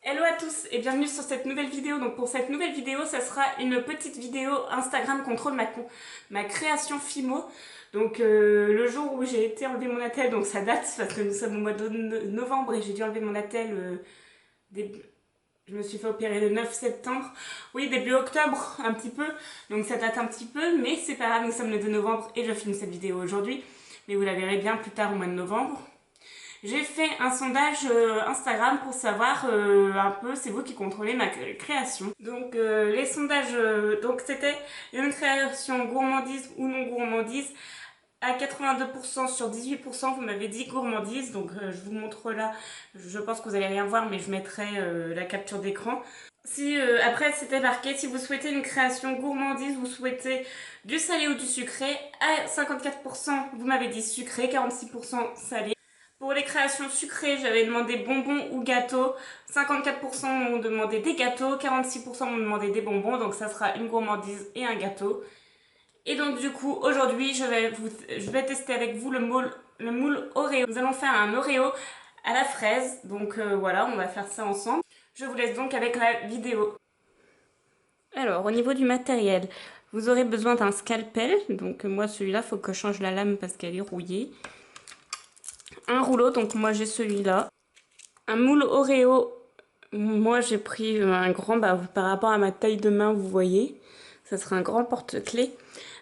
Hello à tous et bienvenue sur cette nouvelle vidéo. Donc pour cette nouvelle vidéo, ça sera une petite vidéo Instagram contrôle ma création Fimo. Donc le jour où j'ai été enlever mon attel, donc ça date parce que nous sommes au mois de novembre et j'ai dû enlever mon attel je me suis fait opérer le 9 septembre. Oui, début octobre, un petit peu. Donc ça date un petit peu, mais c'est pas grave, nous sommes le 2 novembre et je filme cette vidéo aujourd'hui. Mais vous la verrez bien plus tard au mois de novembre. J'ai fait un sondage Instagram pour savoir un peu, c'est vous qui contrôlez ma création. Donc les sondages, donc c'était une création gourmandise ou non gourmandise. À 82% sur 18%, vous m'avez dit gourmandise. Donc je vous montre là, je pense que vous allez rien voir, mais je mettrai la capture d'écran. Si après c'était marqué, si vous souhaitez une création gourmandise, vous souhaitez du salé ou du sucré. À 54%, vous m'avez dit sucré, 46% salé. Pour les créations sucrées, j'avais demandé bonbons ou gâteaux. 54% m'ont demandé des gâteaux, 46% m'ont demandé des bonbons. Donc ça sera une gourmandise et un gâteau. Et donc du coup, aujourd'hui, je vais tester avec vous le moule Oreo. Nous allons faire un Oreo à la fraise. Donc voilà, on va faire ça ensemble. Je vous laisse donc avec la vidéo. Alors, au niveau du matériel, vous aurez besoin d'un scalpel. Donc moi, celui-là, il faut que je change la lame parce qu'elle est rouillée. Un rouleau, donc moi j'ai celui-là. Un moule Oreo, moi j'ai pris un grand, par rapport à ma taille de main, vous voyez. Ça sera un grand porte-clés.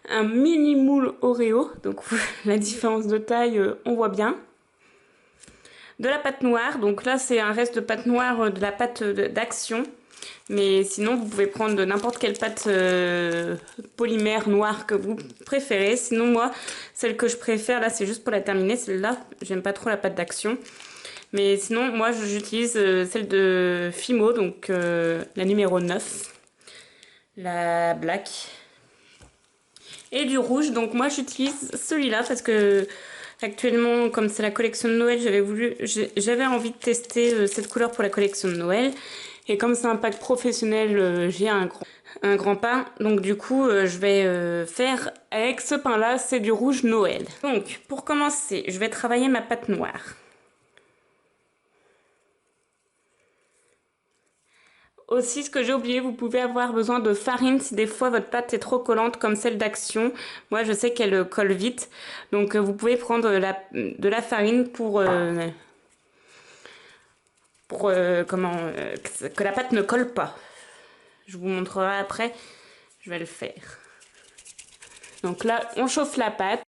Un mini moule Oreo, donc la différence de taille, on voit bien. De la pâte noire, donc là c'est un reste de pâte noire, de la pâte d'Action. Mais sinon vous pouvez prendre n'importe quelle pâte polymère noire que vous préférez. Sinon moi, celle que je préfère, là c'est juste pour la terminer, celle-là, j'aime pas trop la pâte d'Action. Mais sinon moi j'utilise celle de Fimo, donc la numéro 9, la black. Et du rouge, donc moi j'utilise celui-là parce que actuellement, comme c'est la collection de Noël, j'avais envie de tester cette couleur pour la collection de Noël. Et comme c'est un pack professionnel, j'ai un grand pain. Donc du coup, je vais faire avec ce pain-là, c'est du rouge Noël. Donc pour commencer, je vais travailler ma pâte noire. Aussi, ce que j'ai oublié, vous pouvez avoir besoin de farine si des fois votre pâte est trop collante comme celle d'Action. Moi, je sais qu'elle colle vite. Donc vous pouvez prendre de la farine pour que la pâte ne colle pas. Je vous montrerai après, je vais le faire. Donc là, on chauffe la pâte.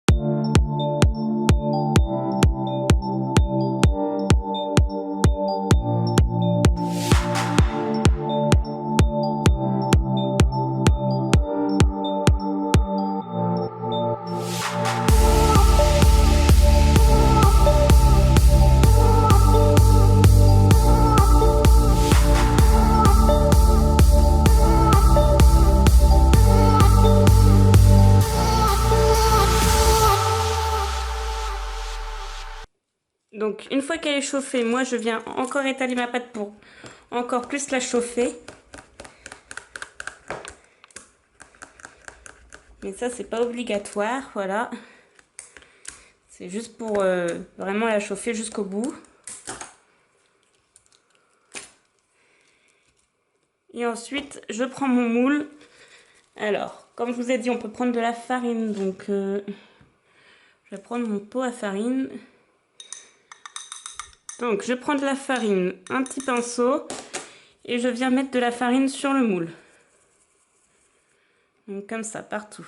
Donc une fois qu'elle est chauffée, moi je viens encore étaler ma pâte pour encore plus la chauffer. Mais ça c'est pas obligatoire, voilà. C'est juste pour vraiment la chauffer jusqu'au bout. Et ensuite je prends mon moule. Alors, comme je vous ai dit, on peut prendre de la farine, donc je vais prendre mon pot à farine. Donc je prends de la farine, un petit pinceau, et je viens mettre de la farine sur le moule. Donc comme ça, partout.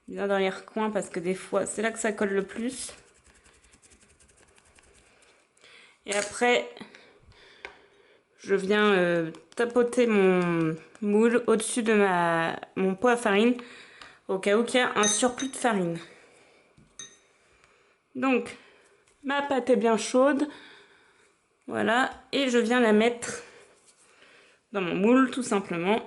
Bien dans les recoins parce que des fois, c'est là que ça colle le plus. Et après, je viens tapoter mon moule au-dessus de mon pot à farine au cas où il y a un surplus de farine. Donc, ma pâte est bien chaude. Voilà, et je viens la mettre dans mon moule tout simplement.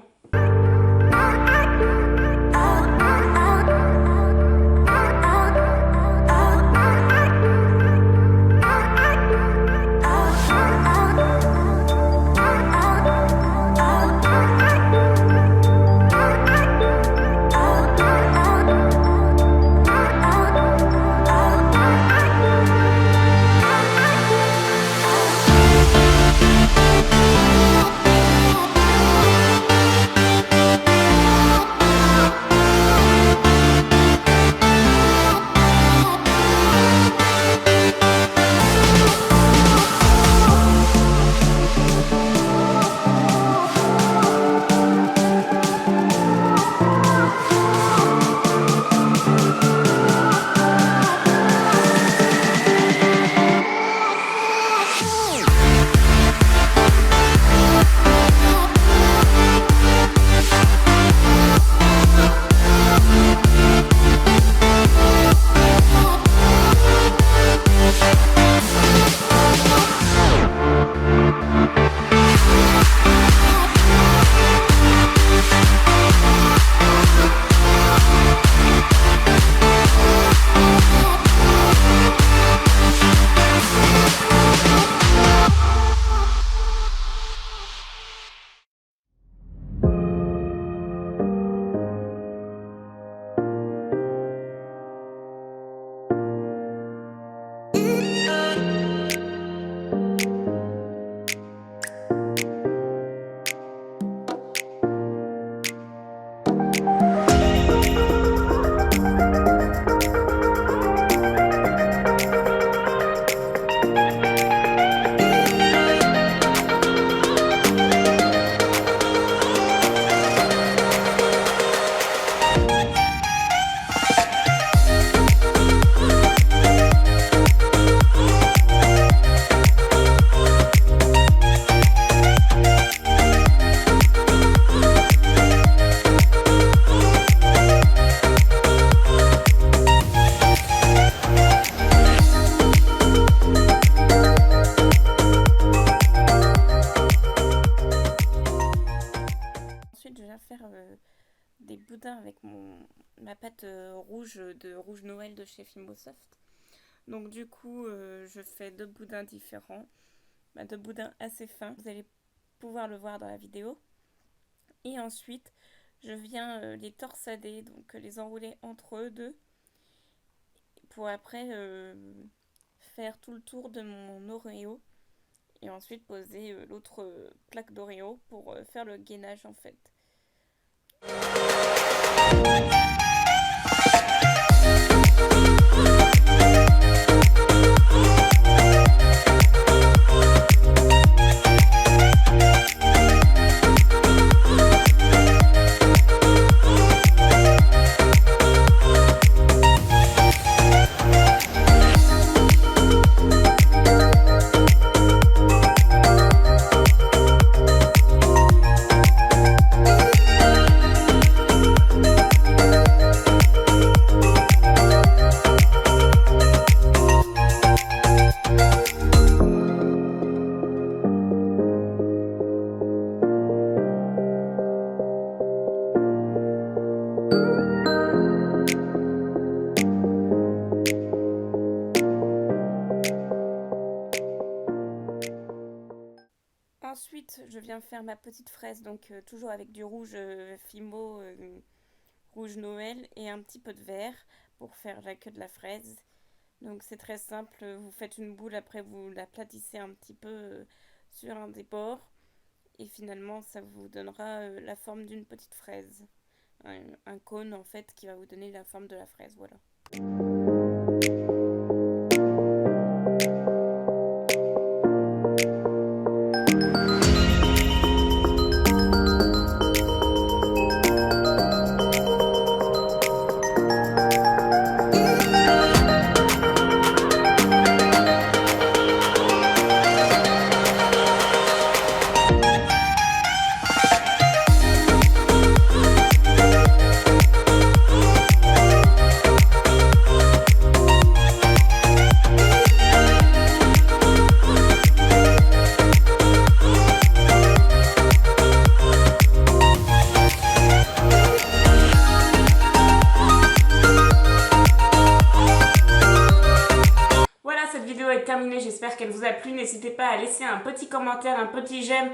des boudins avec ma pâte rouge de rouge Noël de chez Fimosoft. Donc du coup, je fais 2 boudins différents, 2 boudins assez fins. Vous allez pouvoir le voir dans la vidéo. Et ensuite, je viens les torsader, donc les enrouler entre eux deux, pour après faire tout le tour de mon Oreo. Et ensuite poser l'autre plaque d'Oreo pour faire le gainage en fait. Ensuite, je viens faire ma petite fraise, donc toujours avec du rouge Fimo, rouge Noël et un petit peu de vert pour faire la queue de la fraise. Donc c'est très simple, vous faites une boule, après vous l'aplatissez un petit peu sur un des bords et finalement ça vous donnera la forme d'une petite fraise. Un cône en fait qui va vous donner la forme de la fraise, voilà. Terminée, j'espère qu'elle vous a plu. N'hésitez pas à laisser un petit commentaire, un petit j'aime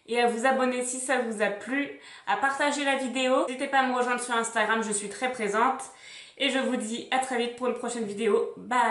et à vous abonner si ça vous a plu, à partager la vidéo. N'hésitez pas à me rejoindre sur Instagram, je suis très présente. Et je vous dis à très vite pour une prochaine vidéo. Bye!